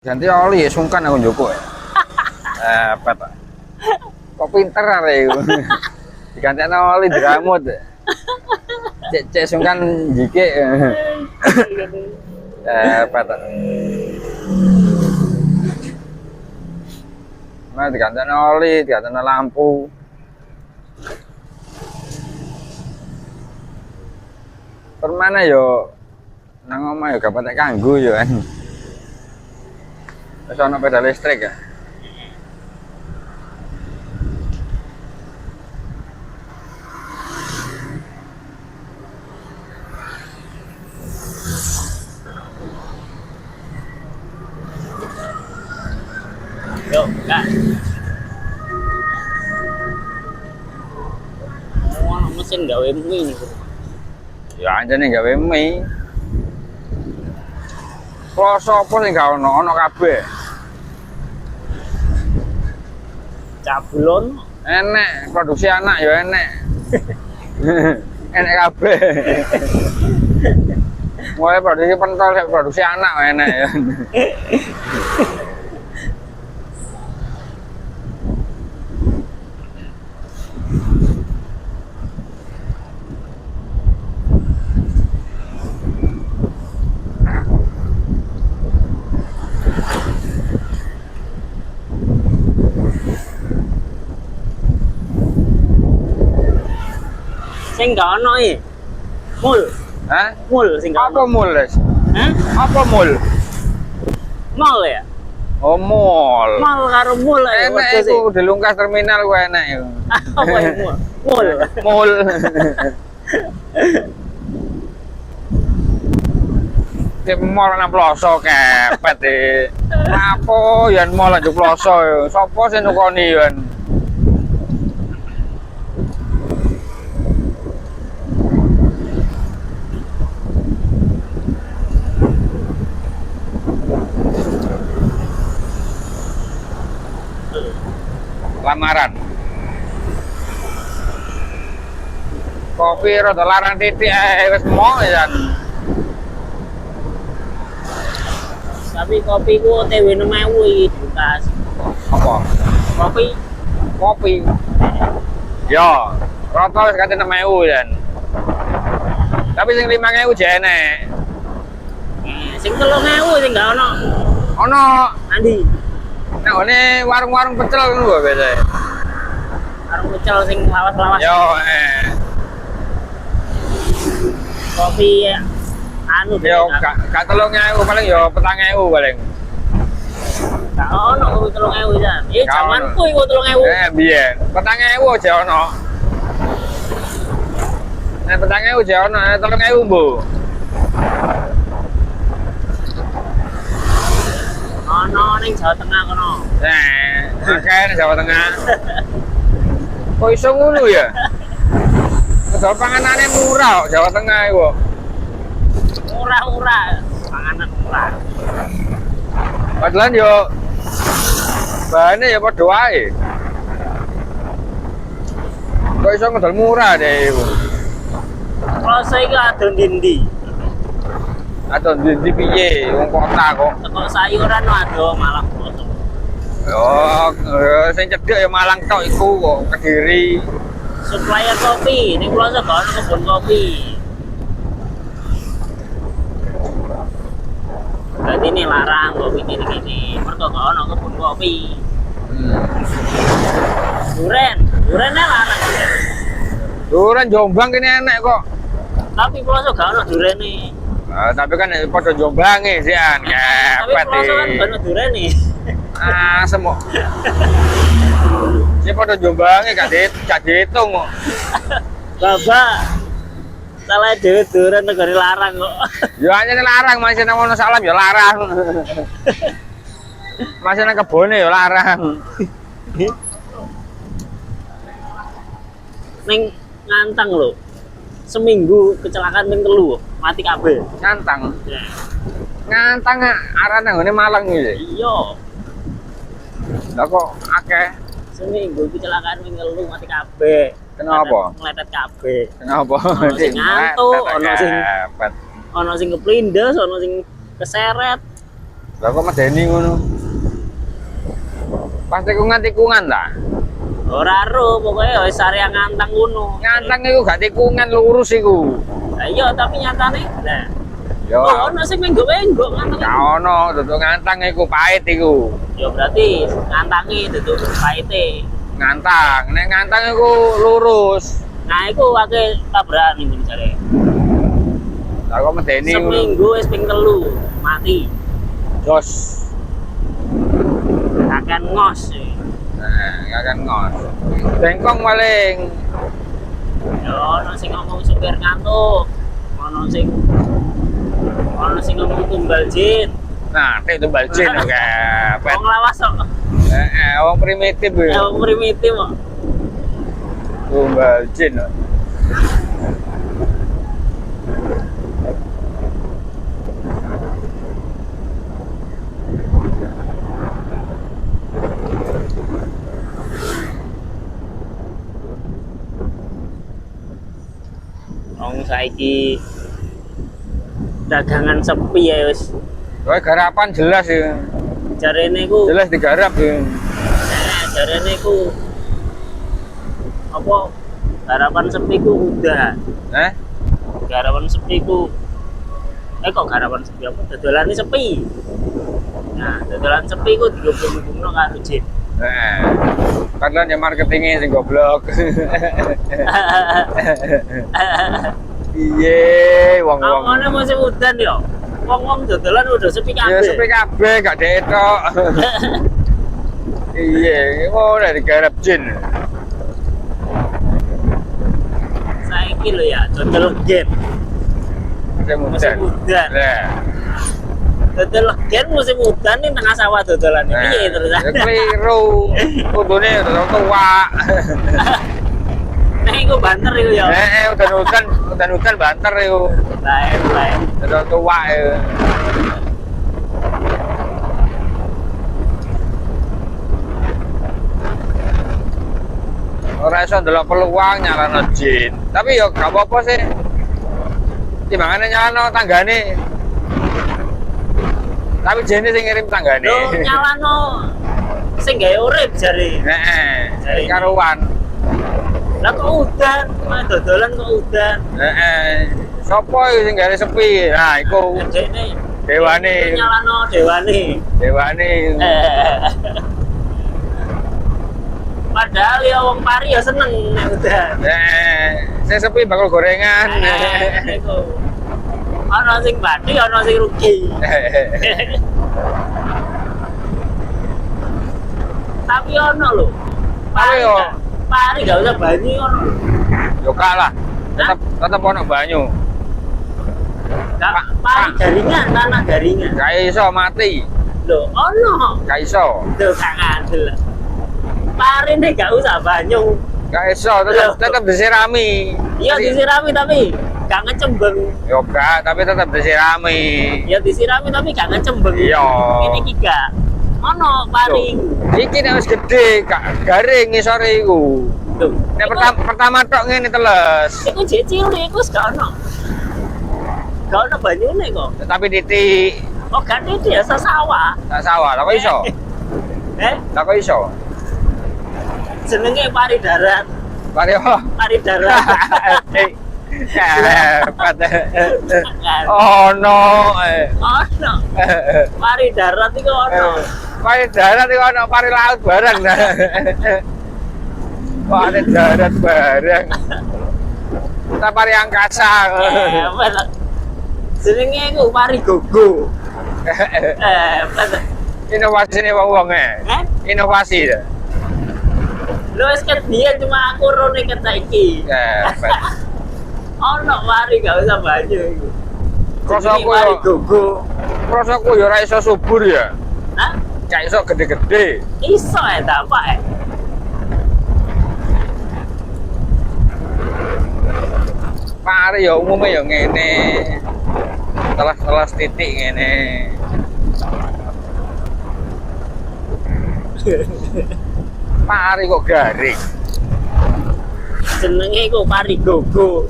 Ganti oli ya sungkan aku Joko ya. Apa tak? Kok pinter arek iku. Diganti oli diramut. Cek sungkan jike. Apa tak? Nah diganti oli, diganti lampu. Permane yo nang omah yo gak patek kanggo yo kan. Terus ana pedal listrik ya. Yuk, Kak. Oh, mesin gawe mie nih. Ya anjene gawe mie. Kloso apa sing gak ono kabeh. Cabulon. Enek produksi anak ya enek. Enek kabeh. Mulai produksi pentol sampai produksi anak enek ya. Sing gak ono iki. Mul. Hah? Mul sing gak Apa ono. mul, Les? Hah? Apa mul? Mall ya? Oh, mall. Mall karo mul ya. Enek iku di Lungkas terminal ku enek iku. Apa ya mul? Mul. Mall. Ke mall nang ploso kepet e. Apa yen mall nang ploso yo. Sopo sing nukoni yen? Lamaran. Kopi rada larang titik wis mau ya. Tapi kopi ku OTW 6.000 iki di tas. Apa? Kopi Kopi. Yo, rata wis kate 6.000 jan. Tapi sing 5.000 jene. sing 3.000 sing gak ono. Ono Andi. nek ngene warung-warung pecel ngono lho biasa. Arep pecel sing lawas-lawas. Yo, Kopi anu deh. yo gak 3.000 paling yo 4.000 paling. Gak ono kopi 3.000 jan. Gak Jamanku ono. iku 3.000. Biyen 4.000 aja ono. Nek 4.000 aja ono, 3.000 mbo. Ono ning Jawa Tengah kono. Akeh nang Jawa Tengah. Kok iso ngono ya? Kedol panganane murah kok Jawa Tengah iku. Murah-murah, panganan murah. Padahal yo bahane ya padha wae. Kok iso ngedol murah deh iku. Rasa iki adon ndi? Atau di piye wong kota kok. Teko sayuran ado malah foto. Yo, sing cedhek ya Malang tok iku kok Kediri. Supplier kopi, ning kula gak ono kebun kopi. Jadi ini larang kopi ini. Mergo gak ono kebun kopi. Durennya larang. Duren Jombang kene enek kok. Tapi kula gak ono durene. Tapi kan padha Jombange sih an. Tapi Kepet kula kan gak ono durene. semua. Si padha Jombange gak dihitung kok. Bapak salah dhewe duren negari larang kok. Ya anjene larang masih nang ono salam ya larang. Masih nang kebone ya larang. Ning ngantang lho. Seminggu kecelakaan ping 3, mati kabeh. Ngantang. Ya. Ngantang arah nang ngene Malang iki. Iya. Lah kok akeh. Seminggu kecelakaan ping 3 mati kabeh. Kenapa? Ngeletet kabeh. Kenapa? Ono sing ngantuk, ono sing Kepet. ono sing keplindes, ono sing keseret. Lah kok medeni ngono. Pas tikungan ta. Ora ro, pokoknya wis area ngantang ngono. Ngantang iku gak tikungan lurus iku. Lah iya, tapi nyatane nah. Yo. Oh, ono sing menggok-menggok ngantang. Gak ono, duduk ngantang iku pahit iku. Ya berarti ngantangi duduk paite. Ngantang, nek ngantang iku lurus. Nah, iku akeh tabrakan iki jare. Lah kok medeni ngono. Seminggu wis ping 3 mati. Jos. Akan ngos. Nah, gak akan ngos. Bengkong paling. Ya ono sing ngomong supir ngantuk. Ono sing ngomong tumbal jin. Nah, itu baljin oke. Wong lawas kok. Wong primitif ya. Wong primitif kok. Baljin. Wong saiki dagangan sepi ya wis. Kowe garapan jelas ya. Jarene ku Jelas digarap ya. jarene ku apa garapan sepi ku udah. Garapan sepi ku kok garapan sepi apa dodolane sepi. Nah, dodolan sepi ku digubung-gubungno karo jin. Karena ya marketingnya sing goblok. Iya, wong-wong. Ngomongnya musim udan yo. Wong-wong dodolan udah sepi kabeh. Ya sepi kabeh gak detok. Iya, ngono digarap jin. Saiki lho ya, dodol game. Musim udan. Lah. Dodol gen musim udan ning tengah sawah dodolan piye terus. Ya keliru. Kudune udah tua. Nek iku banter iku ya. Udan banter iku. Lain. Udah tua ya. Ora iso ndelok peluang nyalano jin. Tapi yo gak apa-apa sih. Timbangane nyalano tanggane. Tapi jene sing ngirim tanggane. Lho nyalano sing gawe urip jare. Heeh. Karuan. Lah kok udan, mah dodolan kok udan. Sopo sing gawe sepi? Nah, iku Dene dewane. nyalano dewane. Padahal ya wong pari ya seneng nek udan. Sing sepi bakal gorengan. Iku. Ana sing bati, ana sing rugi. Tapi ono lho. Pari gak usah banyu ono. Yo kalah. Tetep ono banyu. Pari garingan, tanah garingan. Gak iso mati. Lho, ono. Gak iso. Lho gak ngandel. Pari nek gak usah banyu. Gak iso, tetep disirami. Iya disirami tapi gak ngecembeng. Yo gak, tapi tetep disirami. Ya disirami tapi gak ngecembeng. Iya. Ini iki gak ono pari. Iki nek wis gedhe, gak garing ngisore iku. Lho, Nek pertama tok ngene teles. iku jek cilik iku wis gak ono. Gak ono banyune kok. Tapi titik Oh gak itu ya sawah. tak sawah, lah kok iso? Lah kok iso? Jenenge pari darat. Mari apa? Pari darat. Hebat. Oh no. Ono. Pari darat iku ono. Pari darat iku ono pari laut bareng. Pari darat bareng. Kita pari angkasa. Jenenge iku pari gogo. Inovasi nih wong Inovasi ya. Lu wis ket biyen cuma aku rone ket saiki. Ono pari gak usah banyu iku. Krosoku pari yo. gogo. Krosoku yo ora iso subur ya. Hah? Gak iso gede-gede. Iso ta, Pak? Pari ya umumnya ya ngene. Telas-telas titik ngene. Pari kok garing. Jenenge iku pari gogo.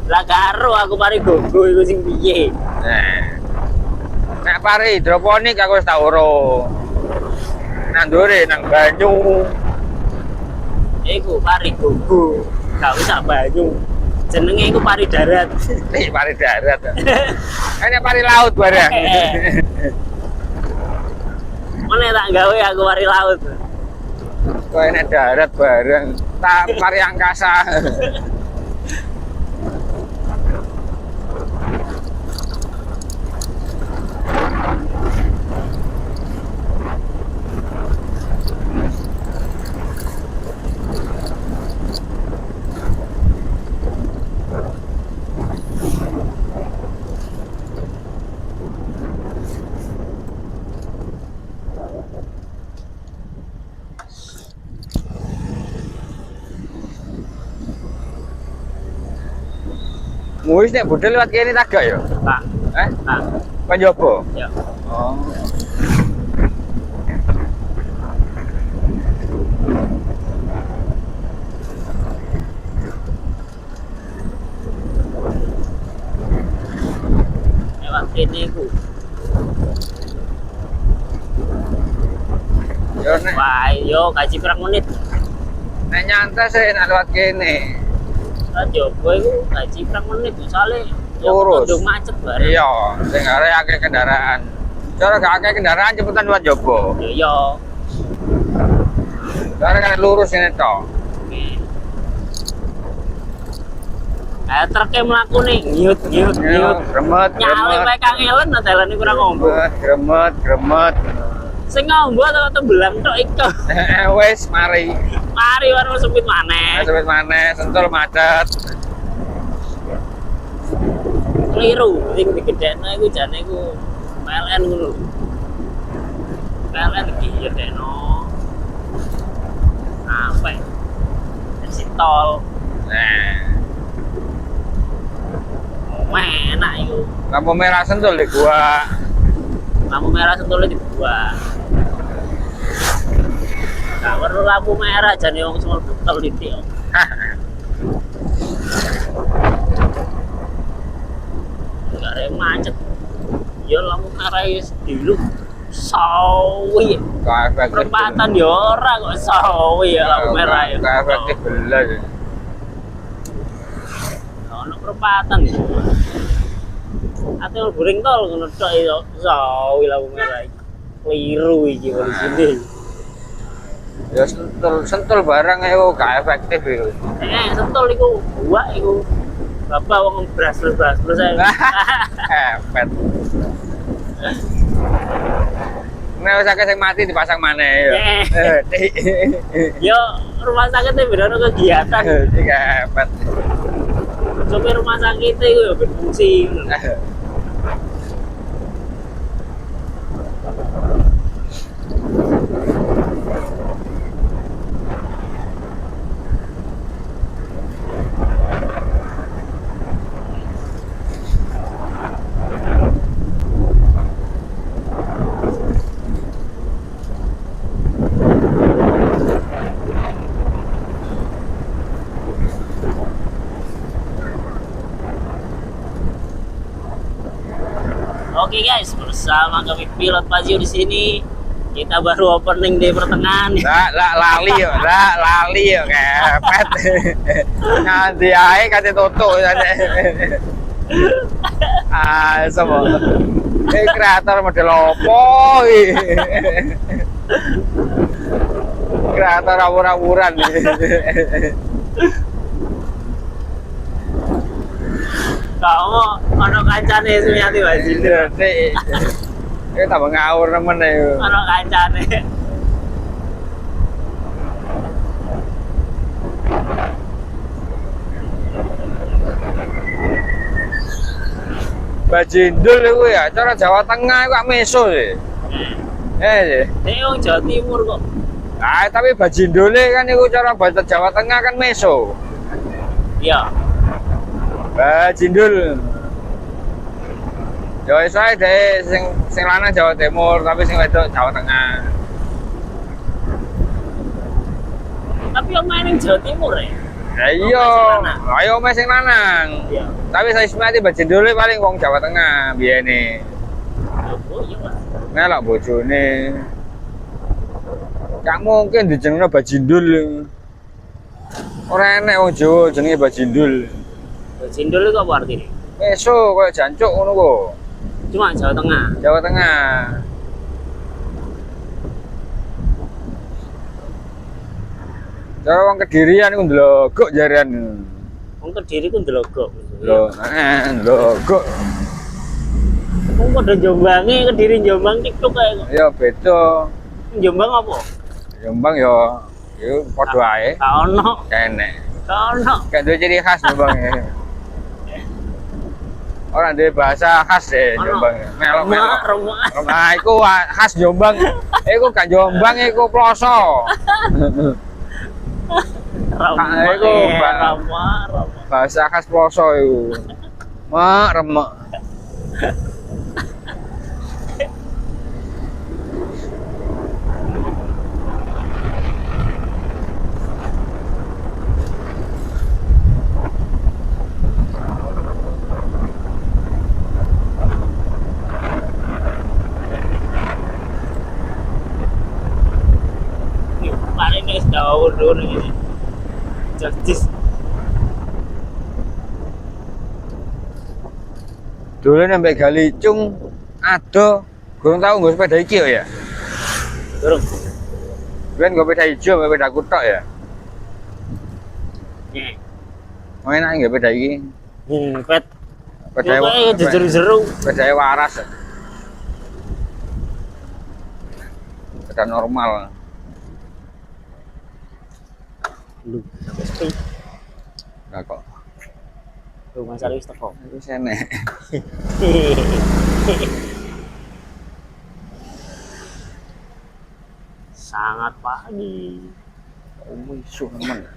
Lah karo aku pari gogo iku sing piye? Nah. Nek pari hidroponik aku wis tak urung. Nandure nang banyu. Iku pari gogo. Gak usah banyu. Jenenge iku pari darat. Pari darat. Ini pari laut bareng. Mana tak gawe aku pari laut. Kok ini darat bareng. Tak pari angkasa. Muis nek budal lewat kene tak gak ya? Pak. Pak. Panjobo. Ya. Oh. Lewat kene iku. Yo nek Wah, yo kaji pirang menit. nek nyantai sih nek lewat kene. Jogo iku kaji pirang menit misale Lurus. Yo macet bareng. Iya, sing arek akeh kendaraan. Cara gak akeh kendaraan cepetan lewat Jobo. Yo yo. Cara kan lurus ini tok. Truknya melaku nih, ngiut. Gremet, Nyale wae Kang Elen dalan iki kurang ngombo. Gremet. Sing ngombo atau tembelang tok iku. Wes mari. Mari warung sempit maneh. Sampai mana sentul macet. Keliru, sing digedhekno iku jane iku PLN ngono. PLN iki yo dekno. Apa? Si tol. Nah, Enak iku. lampu merah sentul di gua. Lampu merah sentulnya di gua. Gak perlu lampu merah jane wong semua betul titik. Gak ada yang macet. Ya lampu merah wis dulu. Sawi. Gak efektif. Perempatan ya ora kok sawi ya lampu merah ya. Gak efektif belas. Ono perempatan ya. Ate goreng tol ngono tok ya sawi lampu merah iki. Keliru iki polisine. Ya sentul barang itu gak efektif itu. Sentul iku buak iku. Bapak wong brasles saya. Efek. Nek wis akeh sing mati dipasang maneh ya. Yo rumah sakitnya beda kegiatan. Tiga efek. Sopir rumah sakit itu ya berfungsi. Oke guys, bersama kami pilot Pazio di sini. Kita baru opening di pertengahan. Lali yo kepet. Nanti ae kate tutuk. Semua. Kreator model opo iki? Kreator awur-awuran. Kamu ono kancane Sumiati Bajindo. Ini tambah ngawur nemen ya. Ono kancane. Bajindul itu ya, cara Jawa Tengah itu gak meso sih. Sih. Ini orang Jawa Timur kok. Nah, tapi Bajindul kan itu cara bahasa Jawa Tengah kan meso. Iya. Bajindul. Ya wis ae deh sing lanang Jawa Timur, tapi sing wedok Jawa Tengah. Tapi yang mainin Jawa Timur ya. Ya iya, ayo mes sing lanang. Iya. Tapi saya semati Bajindul paling wong Jawa Tengah biyene. Oh iya melok bojone. Gak mungkin dijenengno Bajindul. Ora enek wong Jawa jenenge Bajindul. Bajindul itu apa artinya? Meso koyo jancuk ngono kok. Cuma Jawa Tengah. Jawa Tengah. Cara wong Kedirian iku ndelogok jarian. Wong Kediri ku ndelogok. Ndelogok. Wong padha Jombange Kediri Jombang TikTok kae kok. Ya beda. Jombang apa? Jombang ya iku padha ae. Gak ono. Enek. Gak ono. Gak duwe ciri khas Jombang. Ora duwe bahasa khas deh Jombang. Melok-melok. Rumah. Nah, iku khas Jombang. Iku gak Jombang, iku ploso. Iku bahasa khas ploso iku. Mak remek. Kemarin ini daun ini. Justice. Dolen sampai Galicung ada gurung tahu nggo sepeda iki ya. Durung. Kan nggo sepeda ijo, nggo sepeda kutok ya. Nih. Mau enak nggo sepeda iki. Pet. Sepeda jeru-jeru. sepeda waras. Sepeda normal. Lu, sepi. Lah kok. Rumah Sari wis teko. Iku enek. Sangat pagi. Oh, isu temen.